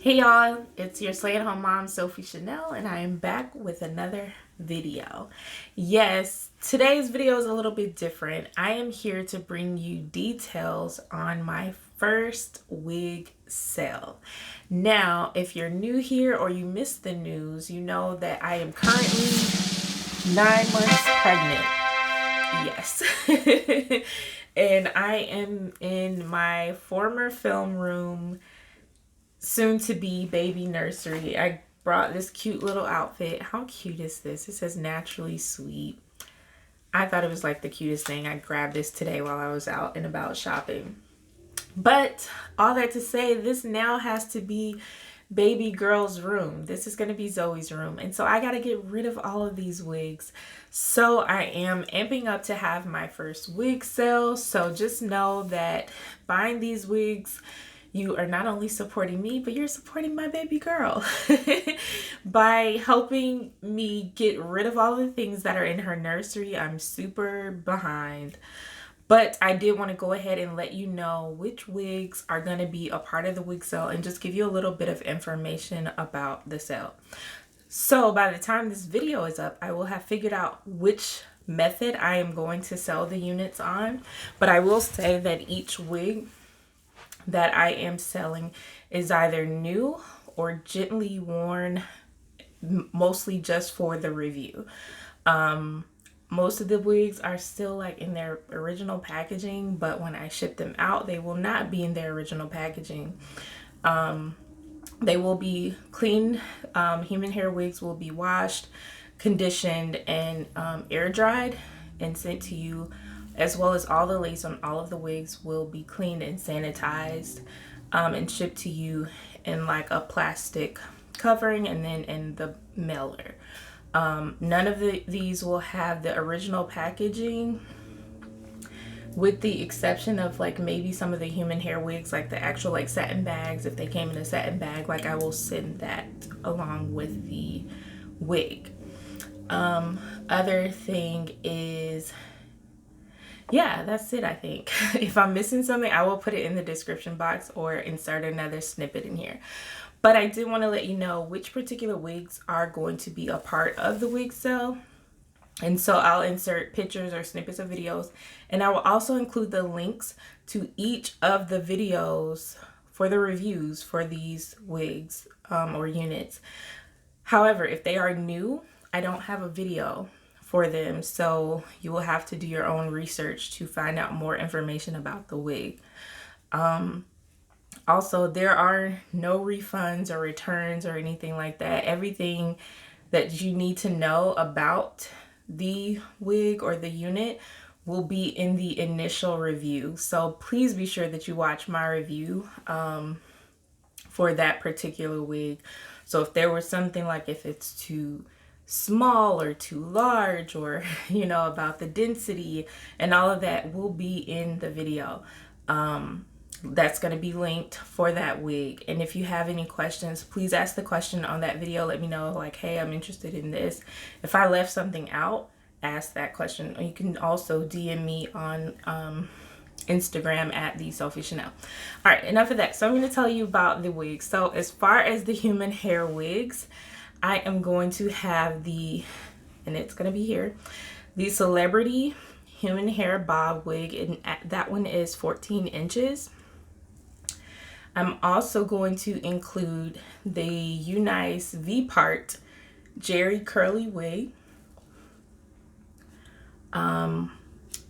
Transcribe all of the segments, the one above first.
Hey y'all, it's your stay-at-home mom, Sophie Chanel, and I am back with another video. Yes, today's video is a little bit different. I am here to bring you details on my first wig sale. Now, if you're new here or you missed the news, you know that I am currently 9 months pregnant. Yes. And I am in my former film room, soon to be baby nursery. I brought this cute little outfit. How cute is this? It says naturally sweet. I thought it was like the cutest thing. I grabbed this today while I was out and about shopping. But all that to say, this now has to be baby girl's room. This is going to be Zoe's room. And so I got to get rid of all of these wigs. So I am amping up to have my first wig sale. So just know that buying these wigs, you are not only supporting me, but you're supporting my baby girl by helping me get rid of all the things that are in her nursery. I'm super behind, but I did want to go ahead and let you know which wigs are going to be a part of the wig sale and just give you a little bit of information about the sale. So by the time this video is up, I will have figured out which method I am going to sell the units on, but I will say that each wig that I am selling is either new or gently worn, mostly just for the review. Most of the wigs are still like in their original packaging, but when I ship them out, they will not be in their original packaging. They will be cleaned. Human hair wigs will be washed, conditioned, and air dried and sent to you, as well as all the lace on all of the wigs will be cleaned and sanitized and shipped to you in like a plastic covering and then in the mailer. None of these will have the original packaging, with the exception of like maybe some of the human hair wigs, like the actual like satin bags. If they came in a satin bag, like I will send that along with the wig. Other thing is, yeah, that's it, I think. If I'm missing something, I will put it in the description box or insert another snippet in here. But I did want to let you know which particular wigs are going to be a part of the wig sale. And so I'll insert pictures or snippets of videos. And I will also include the links to each of the videos for the reviews for these wigs or units. However, if they are new, I don't have a video for them, so you will have to do your own research to find out more information about the wig. Also, there are no refunds or returns or anything like that. Everything that you need to know about the wig or the unit will be in the initial review. So please be sure that you watch my review for that particular wig. So if there was something like if it's too small or too large, or you know, about the density and all of that, will be in the video that's going to be linked for that wig. And if you have any questions, please ask the question on that video. Let me know, like, hey, I'm interested in this. If I left something out, ask that question. You can also DM me on Instagram at the Sophie Chanel. All right, enough of that. So I'm going to tell you about the wigs. So as far as the human hair wigs, I am going to have and it's going to be here, the Celebrity Human Hair Bob wig, and that one is 14 inches. I'm also going to include the Unice V-Part Jerry Curly wig. The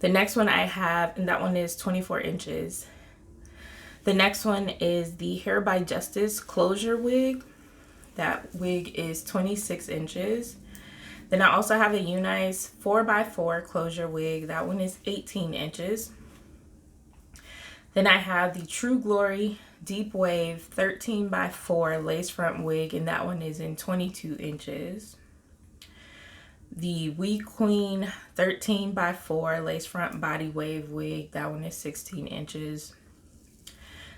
next one I have, and that one is 24 inches. The next one is the Hair by Justice Closure wig. That wig is 26 inches. Then I also have a Unice 4x4 closure wig. That one is 18 inches. Then I have the True Glory Deep Wave 13x4 lace front wig, and that one is in 22 inches. The We Queen 13x4 lace front body wave wig, that one is 16 inches.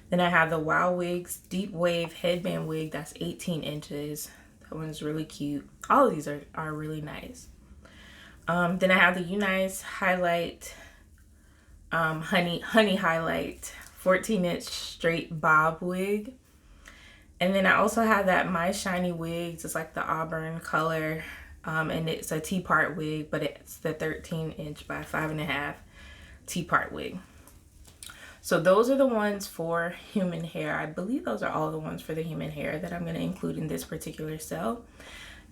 Then I have the Wow Wigs Deep Wave Headband wig, that's 18 inches. That one's really cute. All of these are really nice. Then I have the Unice Highlight Honey Highlight 14-inch straight bob wig. And then I also have that My Shiny Wigs. It's like the auburn color. And it's a T-part wig, but it's the 13" by 5.5" T-part wig. So those are the ones for human hair. I believe those are all the ones for the human hair that I'm going to include in this particular sale.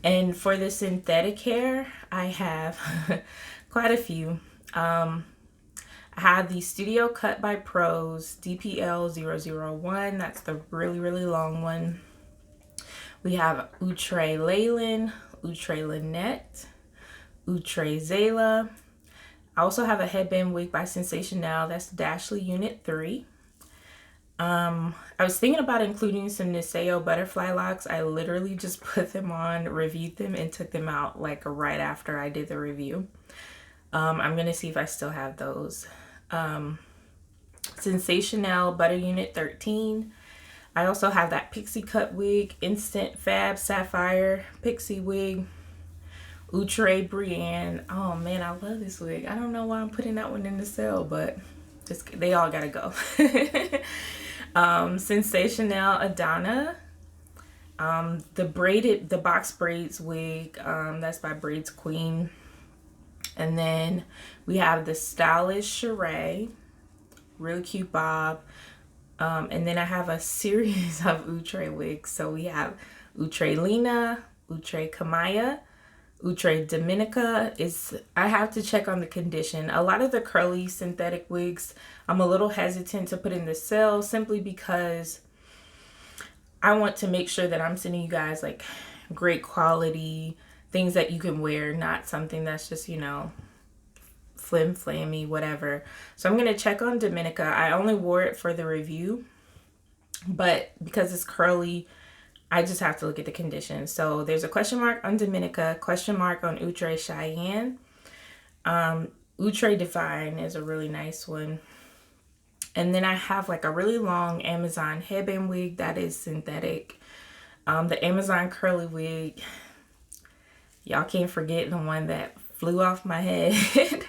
And for the synthetic hair, I have quite a few. I have the Studio Cut by Pros DPL 001. That's the really, really long one. We have Outre Leyland, Outre Lynette, Outre Zayla. I also have a headband wig by Sensational. That's Dashley Unit 3. I was thinking about including some Niseo butterfly locks. I literally just put them on, reviewed them, and took them out like right after I did the review. I'm going to see if I still have those. Sensational Butter Unit 13. I also have that Pixie Cut wig, Instant Fab Sapphire Pixie wig. Outre Brienne. Oh man, I love this wig. I don't know why I'm putting that one in the sale, but just they all gotta go. Sensational Adana. The box braids wig. That's by Braids Queen. And then we have the Stylish Sheree. Really cute bob. And then I have a series of Outre wigs. So we have Outre Lena, Outre Kamaya, Outre Dominica. I have to check on the condition. A lot of the curly synthetic wigs, I'm a little hesitant to put in the sale simply because I want to make sure that I'm sending you guys like great quality things that you can wear, not something that's just, you know, flim flammy, whatever. So I'm going to check on Dominica. I only wore it for the review, but because it's curly, I just have to look at the condition. So there's a question mark on Dominica, question mark on Outre Cheyenne. Outre Divine is a really nice one. And then I have like a really long Amazon headband wig that is synthetic. The Amazon curly wig, y'all can't forget the one that flew off my head.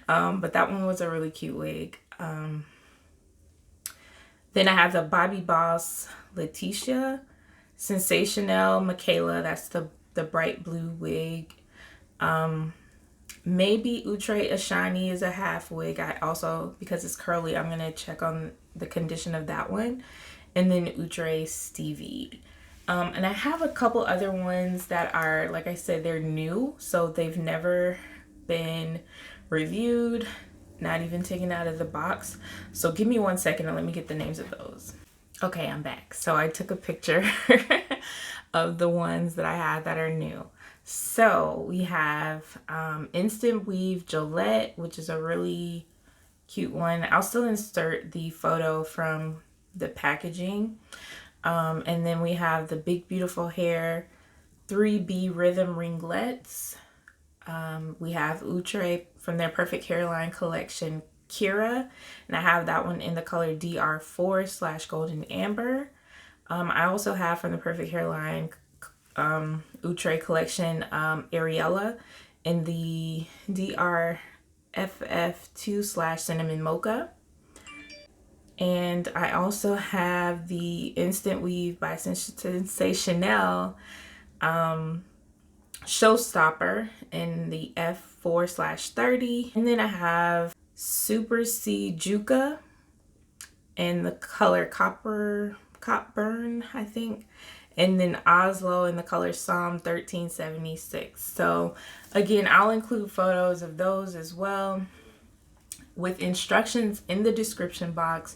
But that one was a really cute wig. Then I have the Bobby Boss Letitia, Sensational Michaela. That's the bright blue wig. Maybe Outre Ashani is a half wig. I also, because it's curly, I'm going to check on the condition of that one. And then Outre Stevie. And I have a couple other ones that are, like I said, they're new. So they've never been reviewed, not even taken out of the box. So give me 1 second and let me get the names of those. Okay, I'm back. So I took a picture of the ones that I had that are new. So we have Instant Weave Gillette, which is a really cute one. I'll still insert the photo from the packaging. And then we have the Big Beautiful Hair 3B Rhythm Ringlets. We have Outre from their Perfect Hairline collection, Kira, and I have that one in the color DR4/Golden Amber. I also have from the Perfect Hairline Outre collection, Ariella in the DRFF2/Cinnamon Mocha. And I also have the Instant Weave by Sensational Showstopper in the F4/30. And then I have Super C Juka in the color Copburn, I think. And then Oslo in the color Psalm 1376. So again, I'll include photos of those as well, with instructions in the description box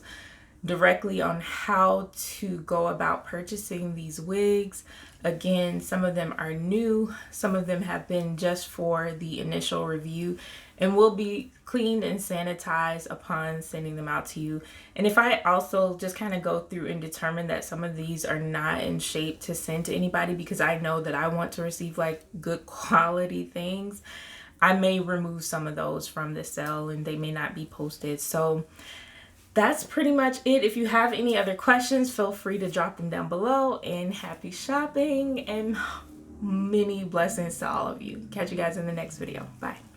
directly on how to go about purchasing these wigs. Again, some of them are new, some of them have been just for the initial review and will be cleaned and sanitized upon sending them out to you. And if I also just kind of go through and determine that some of these are not in shape to send to anybody, because I know that I want to receive like good quality things, I may remove some of those from the sale and they may not be posted. So that's pretty much it. If you have any other questions, feel free to drop them down below, and happy shopping and many blessings to all of you. Catch you guys in the next video. Bye.